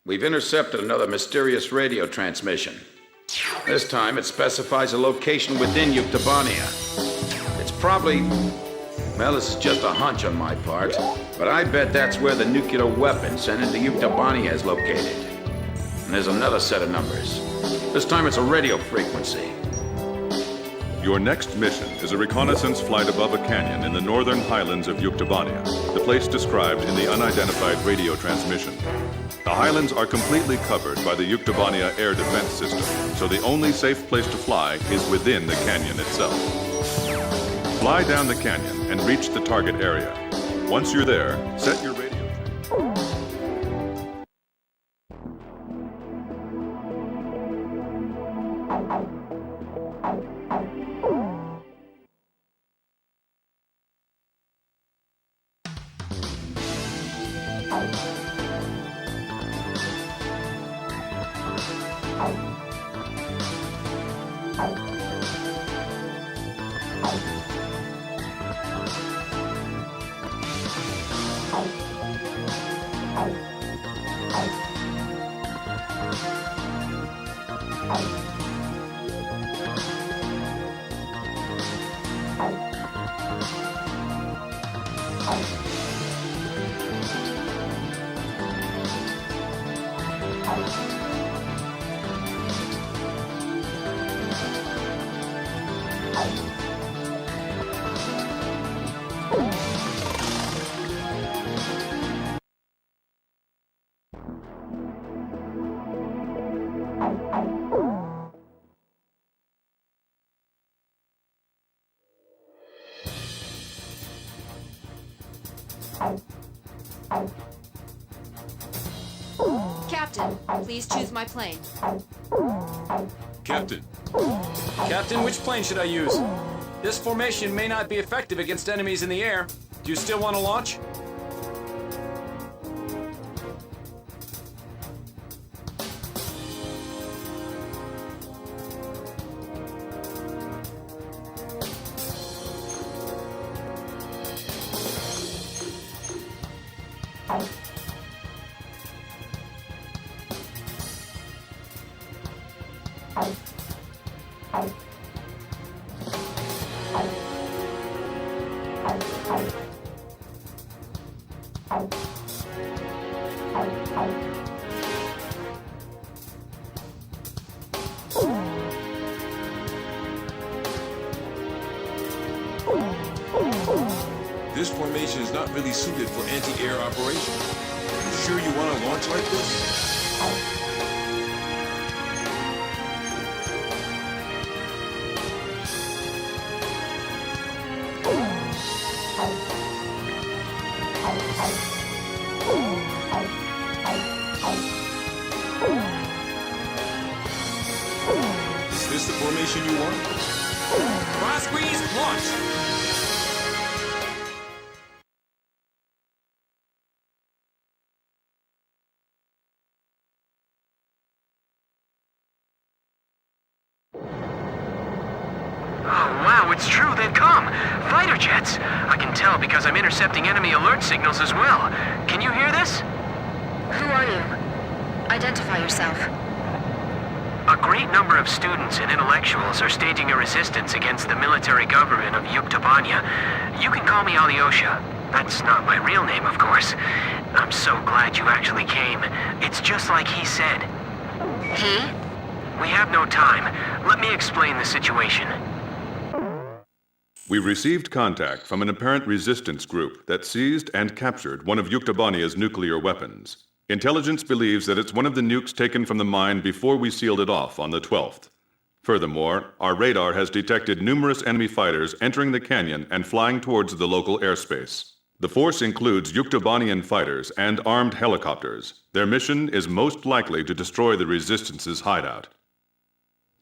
We've intercepted another mysterious radio transmission. This time it specifies a location within Yuktobania. It's probably... well, this is just a hunch on my part, but I bet that's where the nuclear weapon sent into Yuktobania is located. And there's another set of numbers. This time it's a radio frequency. Your next mission is a reconnaissance flight above a canyon in the northern highlands of Yuktobania, the place described in the unidentified radio transmission. The highlands are completely covered by the Yuktobania air defense system, so the only safe place to fly is within the canyon itself. Fly down the canyon and reach the target area. Once you're there, set your radio. Captain, please choose my plane. Captain. Captain, which plane should I use? This formation may not be effective against enemies in the air. Do you still want to launch? This formation is not really suited for anti-air operation. You sure you want to launch like this? Is this the formation you want? Cross squeeze, launch! Wow, it's true, they've come! Fighter jets! I can tell because I'm intercepting enemy alert signals as well. Can you hear this? Who are you? Identify yourself. A great number of students and intellectuals are staging a resistance against the military government of Yuktobania. You can call me Alyosha. That's not my real name, of course. I'm so glad you actually came. It's just like he said. He? We have no time. Let me explain the situation. We received contact from an apparent resistance group that seized and captured one of Yuktobania's nuclear weapons. Intelligence believes that it's one of the nukes taken from the mine before we sealed it off on the 12th. Furthermore, our radar has detected numerous enemy fighters entering the canyon and flying towards the local airspace. The force includes Yuktobanian fighters and armed helicopters. Their mission is most likely to destroy the Resistance's hideout.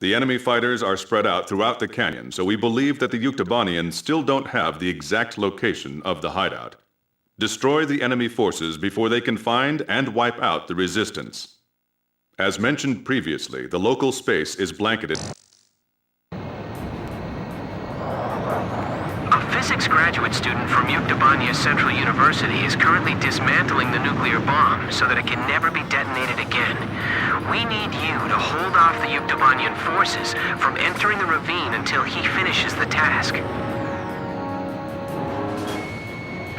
The enemy fighters are spread out throughout the canyon, so we believe that the Yuktobanians still don't have the exact location of the hideout. Destroy the enemy forces before they can find and wipe out the Resistance. As mentioned previously, the local space is blanketed. A physics graduate graduate student from Yuktobania Central University is currently dismantling the nuclear bomb so that it can never be detonated again. We need you to hold off the Yuktobanian forces from entering the ravine until he finishes the task.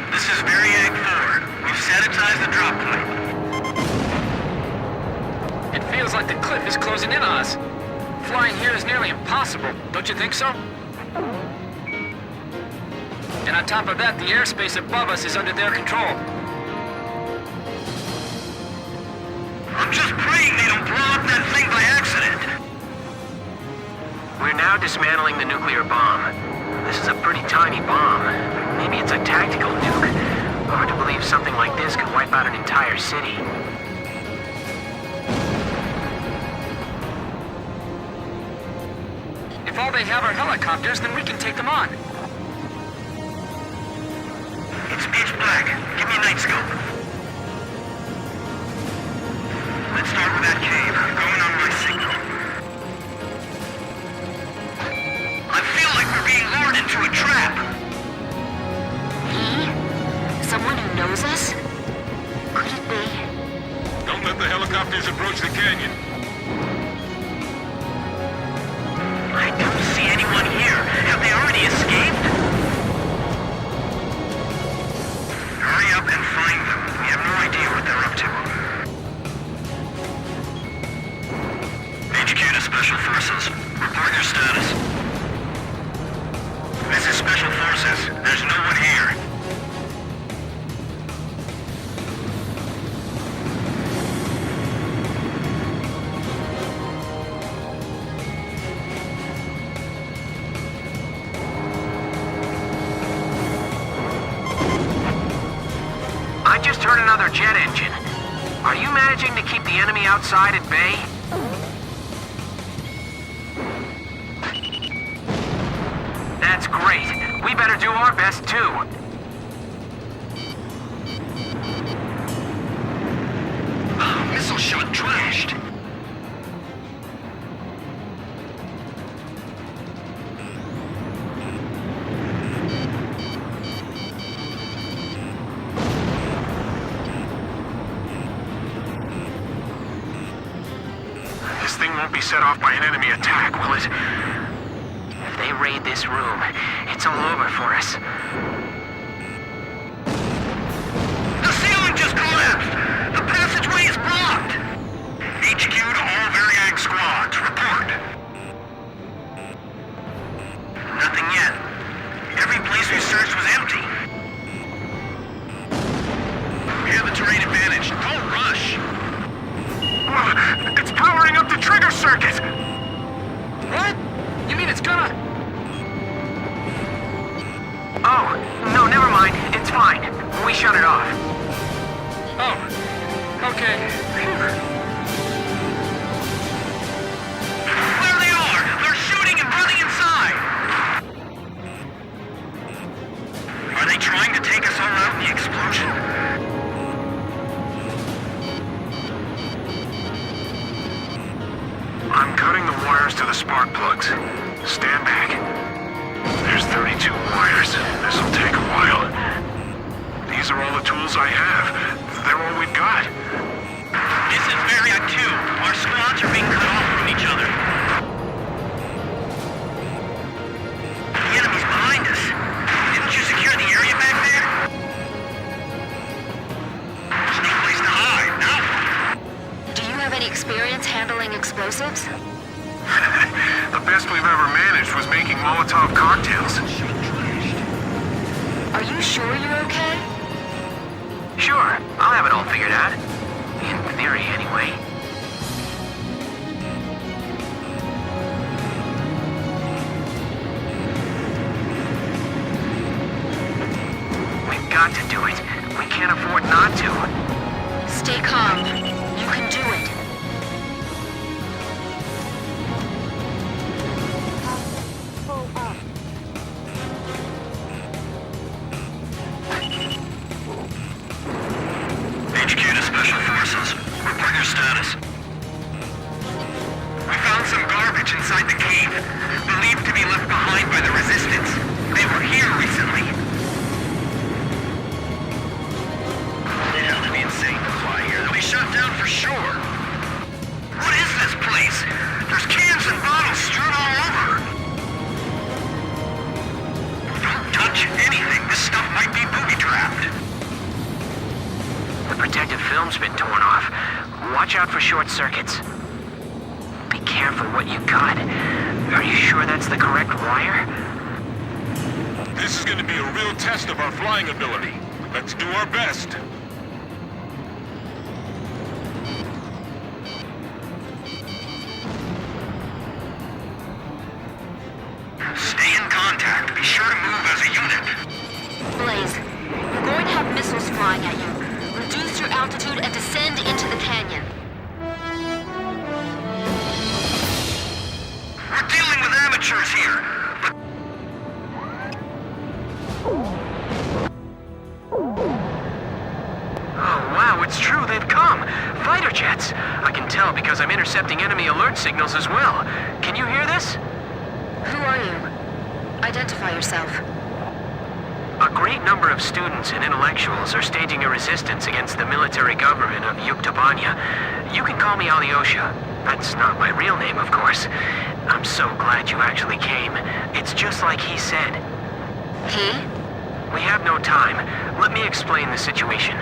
This is Variag 4. We've sanitized the drop point. It feels like the cliff is closing in on us. Flying here is nearly impossible, don't you think so? And on top of that, the airspace above us is under their control. I'm just praying they don't blow up that thing by accident. We're now dismantling the nuclear bomb. This is a pretty tiny bomb. Maybe it's a tactical nuke. Hard to believe something like this could wipe out an entire city. If all they have are helicopters, then we can take them on. It's pitch black. Give me a night scope. Let's start with that cave. Going on my signal. I feel like we're being lured into a trap. He? Someone who knows us? Could it be? Don't let the helicopters approach the canyon. I don't see anyone here. Have they already escaped? Hurry up and find them. We have no idea what they're up to. HQ to Special Forces. Report your status. This is Special Forces. There's no one here. I just heard another jet engine. Are you managing to keep the enemy outside at bay? That's great. We better do our best too. Missile shot trashed. This thing won't be set off by an enemy attack, will it? If they raid this room, it's all over for us. The ceiling just collapsed! The passageway is blocked! HQ to all Variag squads, report. Nothing yet. Every place we searched was empty. We have the terrain advantage. Don't rush. It's powering up the trigger circuit! What? You mean it's gonna... Oh, no, never mind. It's fine. We shut it off. Oh, okay. There they are! They're shooting and running inside! Are they trying to take us all out in the explosion? I'm cutting the wires to the spark plugs. Stand back. There's 32 wires. This'll take a while. These are all the tools I have. They're all we've got. This is Variag 2. Our squads are being cut off from each other. The enemy's behind us. Didn't you secure the area back there? There's no place to hide, no? Do you have any experience handling explosives? The best we've ever managed was making Molotov cocktails. Are you sure you're okay? Sure, I'll have it all figured out. In theory, anyway. We've got to do it. We can't afford not to. Stay calm. You can do it. HQ to Special Forces. Report your status. We found some garbage inside the cave, believed to be left behind by the Resistance. They were here recently. short circuits. Be careful what you got. Are you sure that's the correct wire? This is going to be a real test of our flying ability. Let's do our best. Stay in contact. Be sure to move as a unit. Blaze, you're going to have missiles flying at you. Reduce your altitude and descend into the canyon. We're dealing with amateurs here. Oh, wow, it's true, they've come. Fighter jets. I can tell because I'm intercepting enemy alert signals as well. Can you hear this? Who are you? Identify yourself. A great number of students and intellectuals are staging a resistance against the military government of Yuktobania. You can call me Alyosha. That's not my real name, of course. I'm so glad you actually came. It's just like he said. He? We have no time. Let me explain the situation.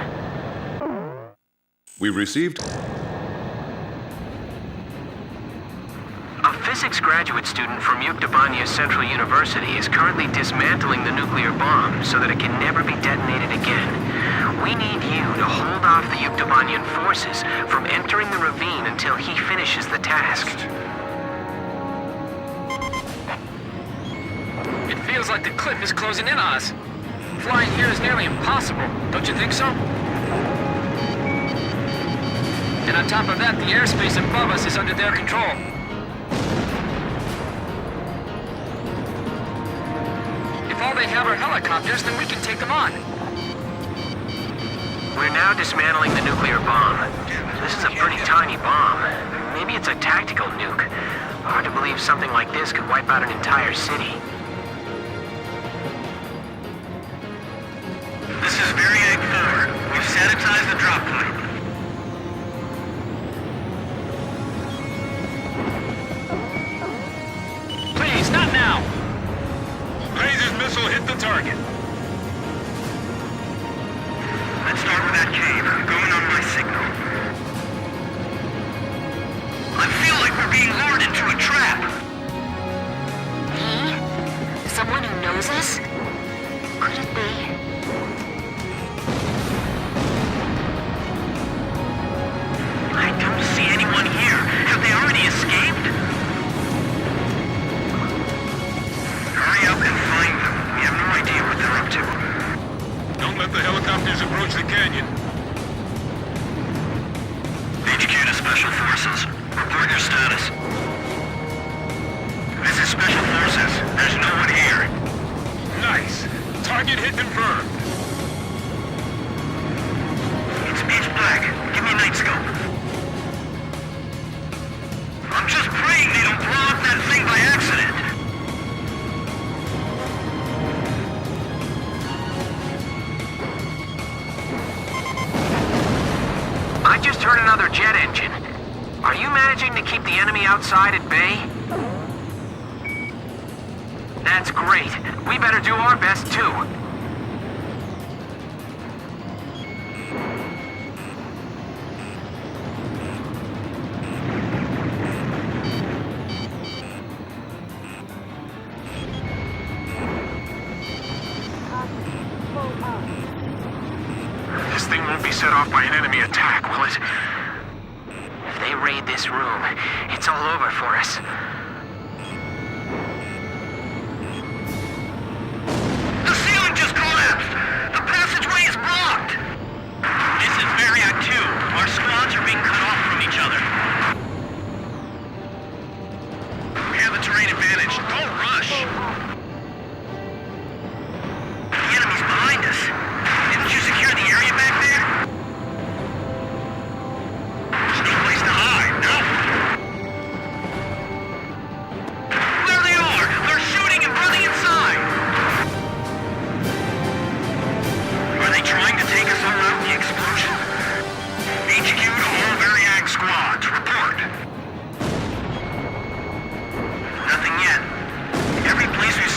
We received... A physics graduate student from Yuktobania Central University is currently dismantling the nuclear bomb so that it can never be detonated again. We need you to hold off the Yuktobanian forces from entering the ravine until he finishes the task. It feels like the cliff is closing in on us. Flying here is nearly impossible, don't you think so? And on top of that, the airspace above us is under their control. If all they have are helicopters, then we can take them on. We're now dismantling the nuclear bomb. This is a pretty tiny bomb. Maybe it's a tactical nuke. Hard to believe something like this could wipe out an entire city. This is Variag 4. We've sanitized the drop point. Please, not now! Blaze's missile hit the target. Let's start with that cave. Going on my signal. I feel like we're being lured into a trap. He? Someone who knows us? Could it be? I don't see anyone here. Have they already escaped? Hurry up and find them. We have no idea what they're up to. Don't let the helicopters approach the canyon. HQ to Special Forces. Report your status. This is Special Forces. There's no one here. Nice. Target hit confirmed. It's pitch black. Give me a night scope. I'm just praying they don't blow up that thing by accident. I just heard another jet engine. Are you managing to keep the enemy outside at bay? That's great. We better do our best, too. This thing won't be set off by an enemy attack, will it? If they raid this room, it's all over for us. The ceiling just collapsed! The passageway is blocked! This is Variag 2. Our squads are being cut off from each other. We have a terrain advantage. Don't rush! The enemy's behind us. Didn't you secure the area back there? There's no place to hide, no? There they are! They're shooting and running inside! Are they trying to take us all out in the explosion? HQ to all Variag squads, report. Nothing yet. Every place we've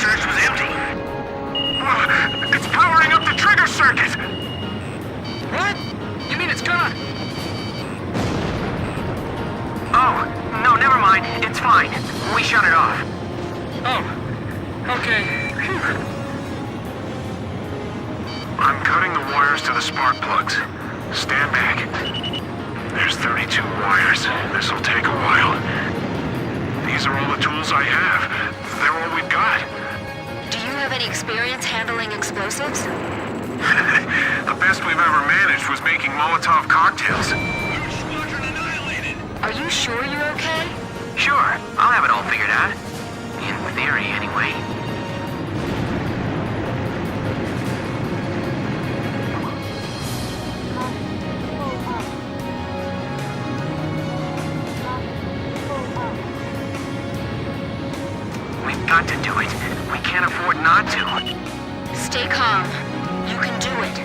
We shut it off. Oh, okay. Phew. I'm cutting the wires to the spark plugs. Stand back. There's 32 wires. This'll take a while. These are all the tools I have. They're all we've got. Do you have any experience handling explosives? The best we've ever managed was making Molotov cocktails. Squadron annihilated! Are you sure you're okay? Sure, I'll have it all figured out. In theory, anyway. We've got to do it. We can't afford not to. Stay calm. You can do it.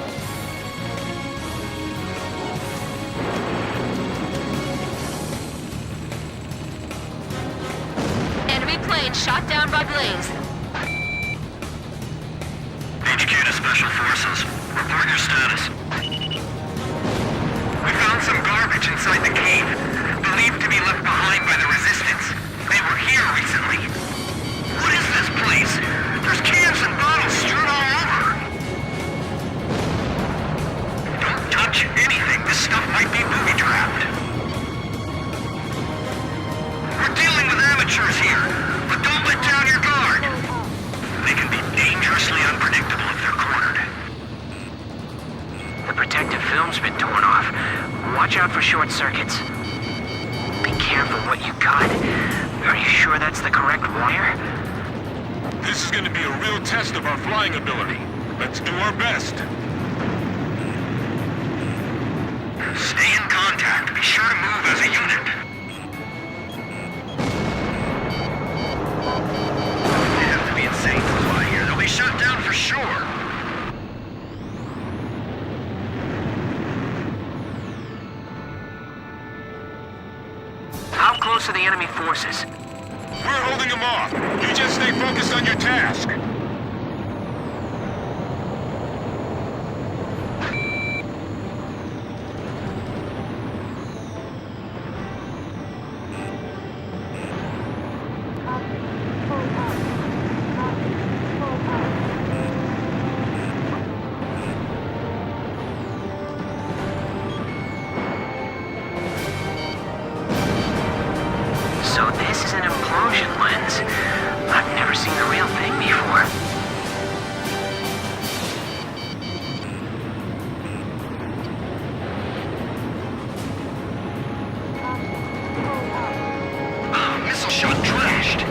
Enemy plane shot down by Blaze. HQ to Special Forces. Report your status. We found some garbage inside the cave, believed to be left behind by the Resistance. They were here recently. What is this place? There's cans and bottles strewn all over. Don't touch anything. This stuff might be booby-trapped. We're dealing with amateurs here, but don't let down your guard. They can be dangerously unpredictable if they're cornered. The protective film's been torn off. Watch out for short circuits. Be careful what you got. Are you sure that's the correct wire? This is going to be a real test of our flying ability. Let's do our best. Stay in contact. Be sure to move as a unit. They have to be insane to fly here. They'll be shut down for sure. How close are the enemy forces? We're holding them off. You just stay focused on your task. So this is an implosion lens. I've never seen the real thing before. Missile shot trashed.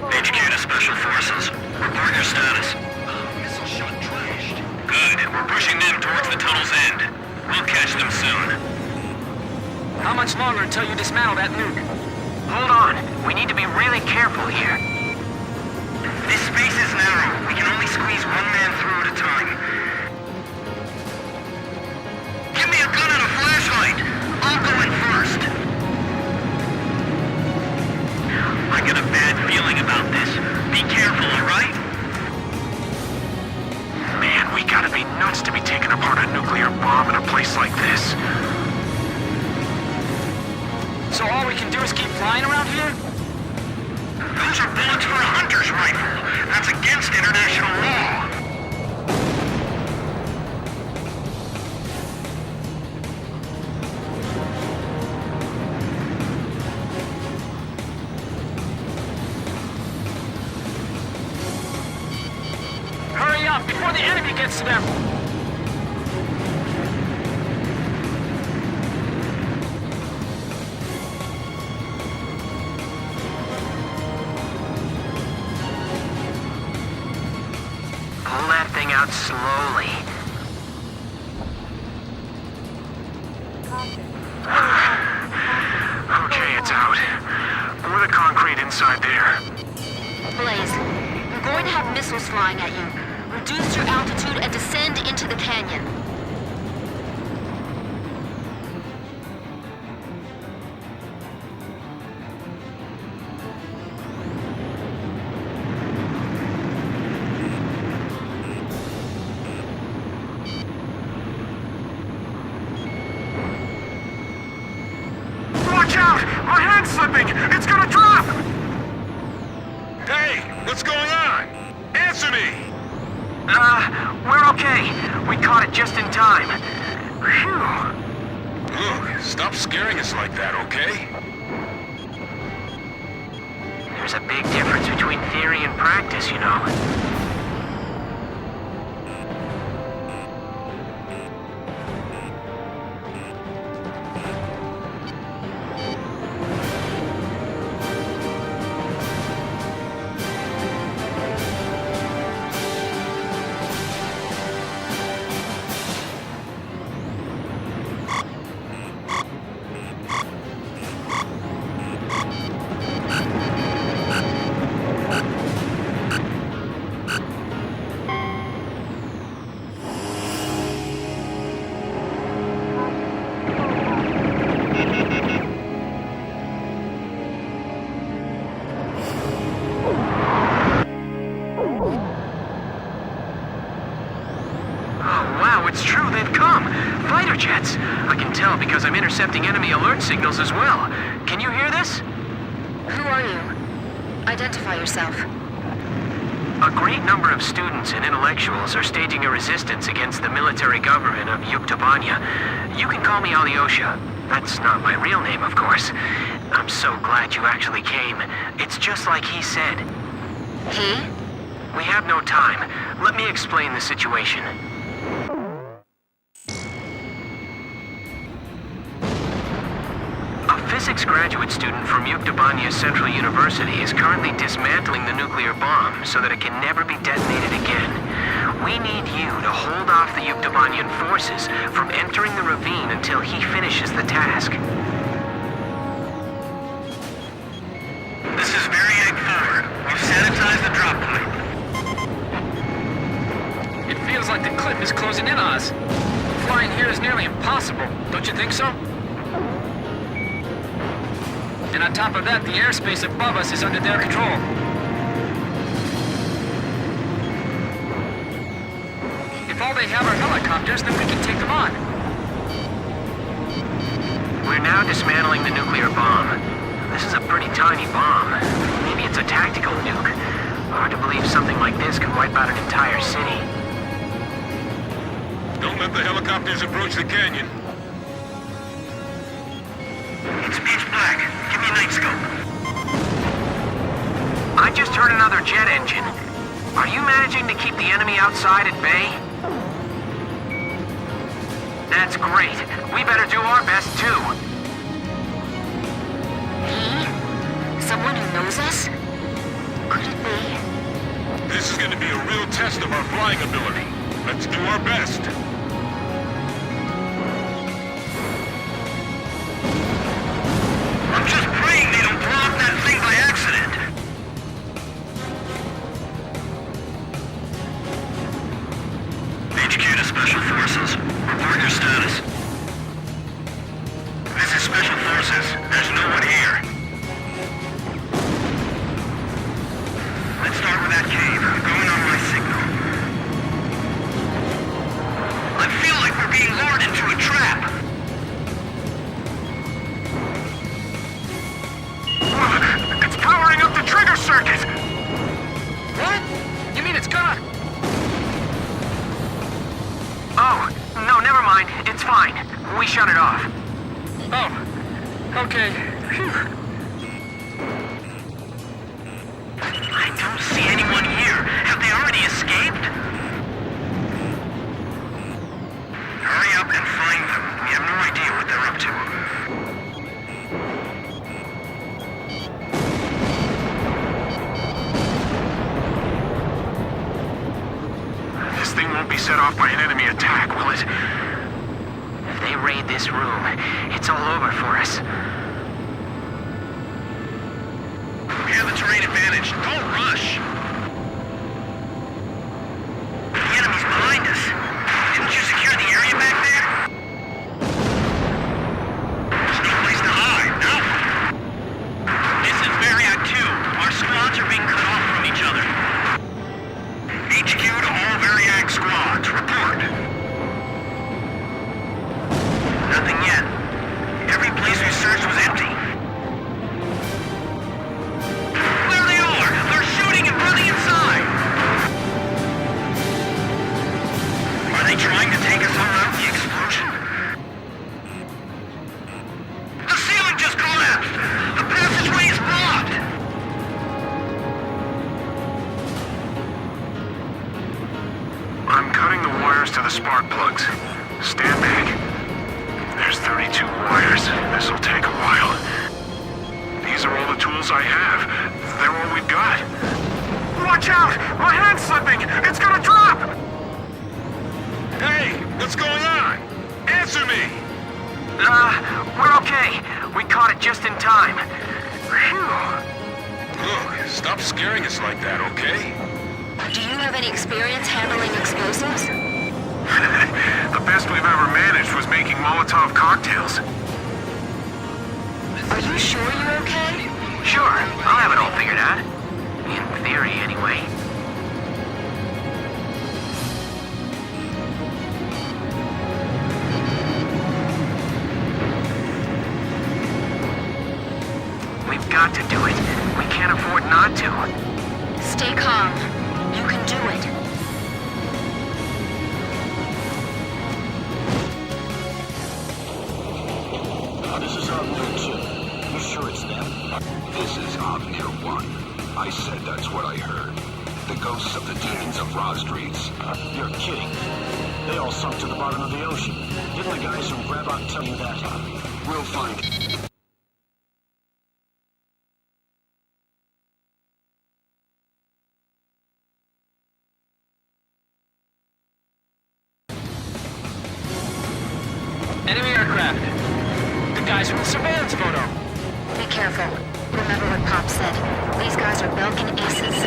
HQ to Special Forces. Report your status. Missile shot trashed. Good. We're pushing them towards the tunnel's end. We'll catch them soon. How much longer until you dismantle that nuke? Hold on. We need to be really careful here. This space is narrow. We can only squeeze one man through at a time. Give me a gun and a flashlight. I'll go in first. I get a bad feeling about this. Be careful, all right? Man, we gotta be nuts to be taking apart a nuclear bomb in a place like this. So all we can do is keep flying around here? Those are bullets for a hunter's rifle. That's against international law. Hurry up before the enemy gets to them! Pull that thing out slowly. Okay, it's out. Pour the concrete inside there. Blaze, we're going to have missiles flying at you. Reduce your altitude and descend into into the canyon. Watch out! My hand's slipping! It's gonna drop! Hey, what's going on? Answer me! We're okay. We caught it just in time. Phew. Look, stop scaring us like that, okay? There's a big difference between theory and practice, you know. It's true, they've come! Fighter jets! I can tell because I'm intercepting enemy alert signals as well. Can you hear this? Who are you? Identify yourself. A great number of students and intellectuals are staging a resistance against the military government of Yuktobania. You can call me Alyosha. That's not my real name, of course. I'm so glad you actually came. It's just like he said. He? We have no time. Let me explain the situation. A physics graduate student from Yuktobania Central University is currently dismantling the nuclear bomb so that it can never be detonated again. We need you to hold off the Yuktobanian forces from entering the ravine until he finishes the task. This is Variag 4. We've sanitized the drop point. It feels like the cliff is closing in on us. Flying here is nearly impossible, don't you think so? And on top of that, the airspace above us is under their control. If all they have are helicopters, then we can take them on. We're now dismantling the nuclear bomb. This is a pretty tiny bomb. Maybe it's a tactical nuke. Hard to believe something like this could wipe out an entire city. Don't let the helicopters approach the canyon. It's pitch black. Give me a night scope. I just heard another jet engine. Are you managing to keep the enemy outside at bay? That's great. We better do our best too. He? Someone who knows us? Could it be? This is going to be a real test of our flying ability. Let's do our best. I'm just praying they don't blow up that thing by accident. HQ to Special Forces. Report your status. This is Special Forces. There's no one here. Let's start with that cave. Going on my signal. I feel like we're being lured into a trap. It's powering up the trigger circuit! What? You mean it's gonna... Oh, no, never mind. It's fine. We shut it off. Oh, okay. Phew. I don't see anyone here. Have they already escaped? Hurry up and find them. We have no idea what they're up to. This thing won't be set off by an enemy attack, will it? If they raid this room, it's all over for us. We have the terrain advantage. Don't rush. The enemy's behind us. It Stand back. There's 32 wires. This'll take a while. These are all the tools I have. They're all we've got. Watch out! My hand's slipping! It's gonna drop! Hey, what's going on? Answer me! We're okay. We caught it just in time. Phew. Look, stop scaring us like that, okay? Do you have any experience handling explosives? The best we've ever managed was making Molotov cocktails. Are you sure you're okay? Sure, I'll have it all figured out. In theory, anyway. We've got to do it. We can't afford not to. Stay calm. You can do it. This is Omnia 2. You sure it's them? This is Omnia 1. I said that's what I heard. The ghosts of the demons of Rosdrees. You're kidding. They all sunk to the bottom of the ocean. Didn't the guys from Grabot tell you that? We'll find... Enemy aircraft. The guys from the surveillance photo. Be careful. Remember what Pop said. These guys are Belkin aces.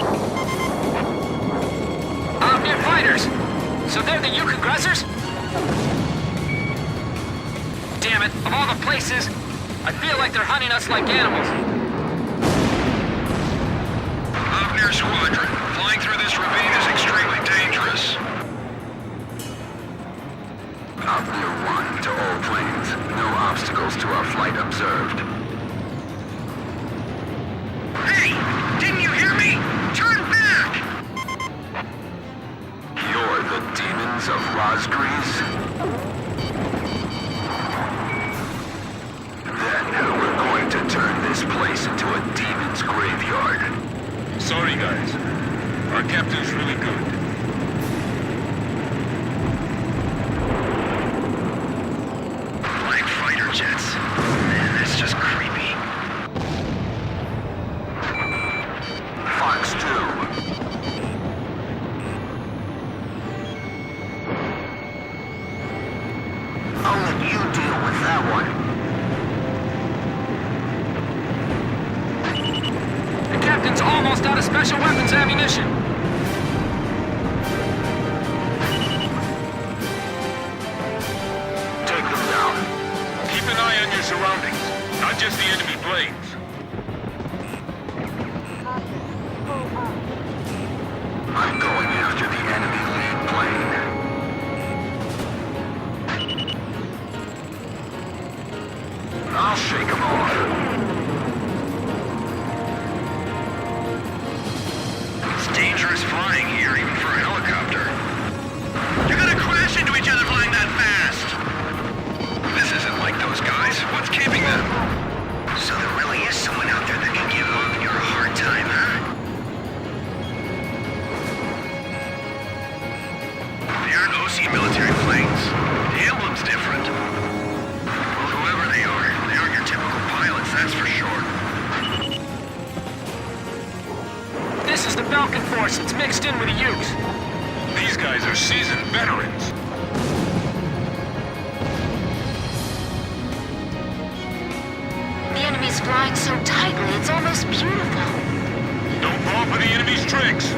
Omnia fighters. So they're the Yuk aggressors? Damn it, of all the places, I feel like they're hunting us like animals. Omnia Squadron, flying through this ravine is extremely dangerous. Omnia 1 to all planes. No obstacles to our flight observed. Hey! Didn't you hear me? Turn back! You're the demons of Rosdrees? Then we're going to turn this place into a demon's graveyard. Sorry, guys. Our captain's really good. Flying fighter jets. Man, that's just creepy. Fox 2. I'll let you deal with that one. The captain's almost out of special weapons ammunition. Take them down. Keep an eye on your surroundings, not just the enemy planes. I'm going after the enemy lead plane. I'll shake them off. It's dangerous flying here, even for a helicopter. You're gonna crash into each other flying that fast! This isn't like those guys. What's keeping them? So there really is someone out there that can give Omnia a hard time, huh? They aren't OC military planes. The emblem's different. Well, whoever they aren't your typical pilots, that's for sure. This is the Falcon Force that's mixed in with the Ukes. These guys are seasoned veterans. The enemy's flying so tightly, it's almost beautiful. Don't fall for the enemy's tricks.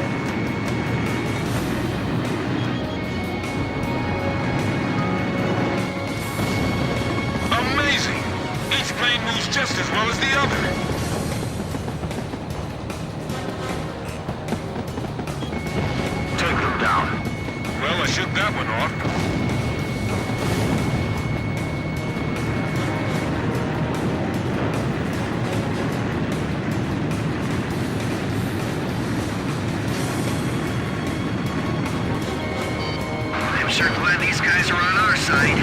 Amazing! Each plane moves just as well as the other. Take them down. Well, I shook that one off. I'm sure glad these guys are on our side.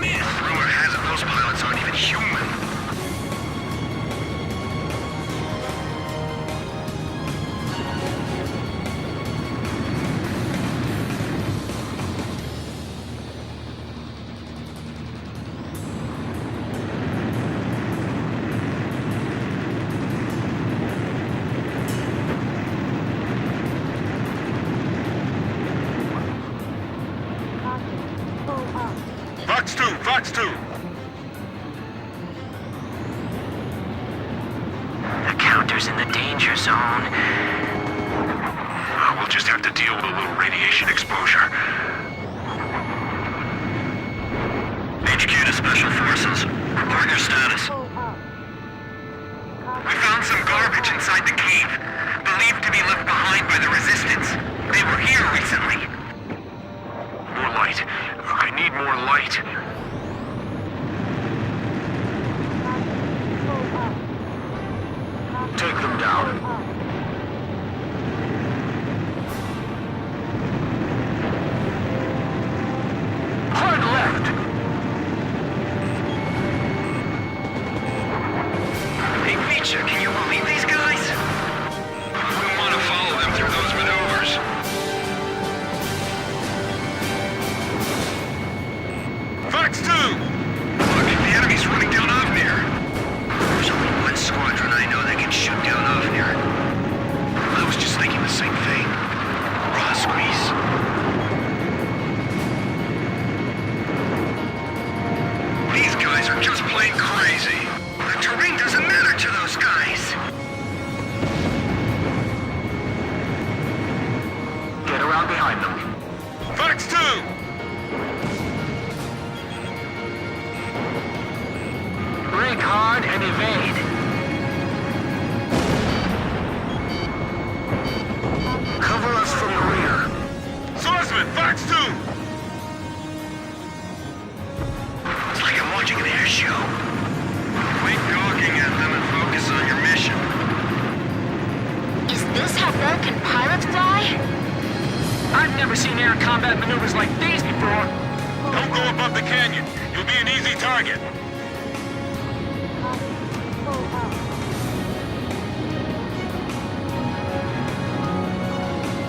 Rumor has it those pilots aren't even human. Fox 2, Fox 2. The counter's in the danger zone. We'll just have to deal with a little radiation exposure. HQ to Special Forces. Report your status. We found some garbage inside the cave, believed to be left behind by the Resistance. They were here recently. More light. I need more light. Take them down. Hard left. Hey, Feature, can you believe these guys? I wouldn't want to follow them through those maneuvers. Fox 2! Look, the enemy's running down Avnir. There's only one squadron I know that can shoot down Avnir. I was just thinking the same thing. Rosgrease. These guys are just plain crazy. The terrain doesn't matter to those guys. Get around behind them. Fox 2! Brake hard and evade. Cover us from the rear. Swordsman, Fox 2! It's like I'm watching an air show. Quit gawking at them and focus on your mission. Is this how Vulcan pilots fly? I've never seen air combat maneuvers like these before. Don't go above the canyon. You'll be an easy target.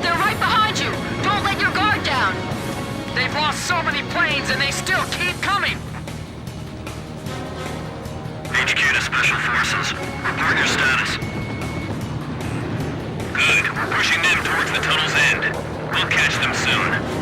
They're right behind you! Don't let your guard down! They've lost so many planes and they still keep coming! HQ to Special Forces. Report your status. Good. We're pushing them towards the tunnel's end. We'll catch them soon.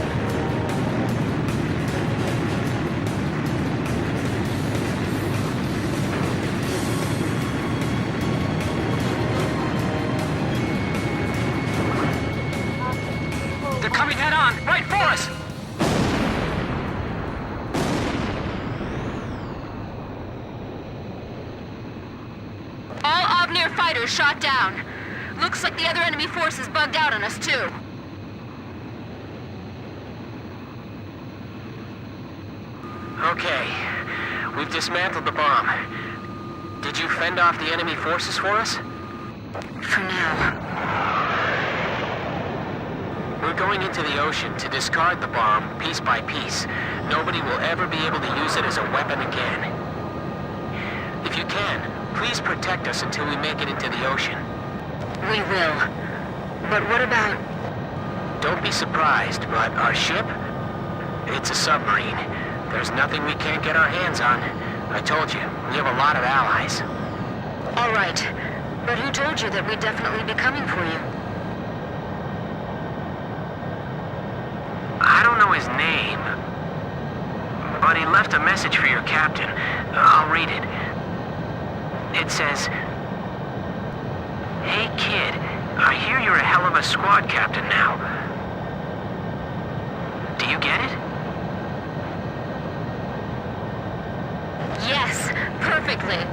They're coming head on, right for us! All Avnir fighters shot down. Looks like the other enemy forces bugged out on us too. Okay. We've dismantled the bomb. Did you fend off the enemy forces for us? For now. We're going into the ocean to discard the bomb piece by piece. Nobody will ever be able to use it as a weapon again. If you can, please protect us until we make it into the ocean. We will. But what about... Don't be surprised, but our ship? It's a submarine. There's nothing we can't get our hands on. I told you, we have a lot of allies. All right. But who told you that we'd definitely be coming for you? I don't know his name, but he left a message for your captain. I'll read it. It says, "Hey kid, I hear you're a hell of a squad captain now. Do you get it?" Yes, perfectly.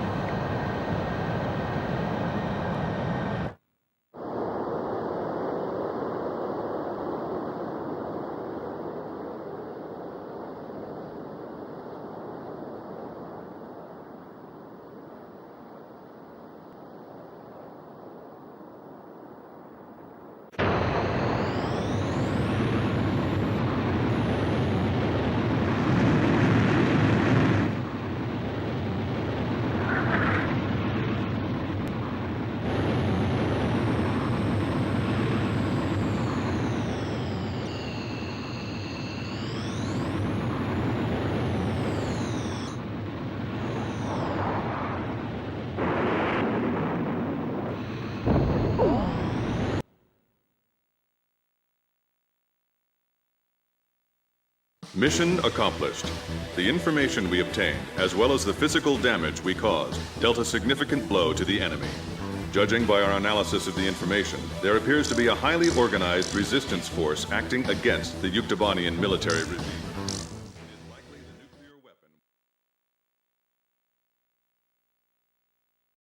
Mission accomplished. The information we obtained, as well as the physical damage we caused, dealt a significant blow to the enemy. Judging by our analysis of the information, there appears to be a highly organized resistance force acting against the Yuktobanian military regime.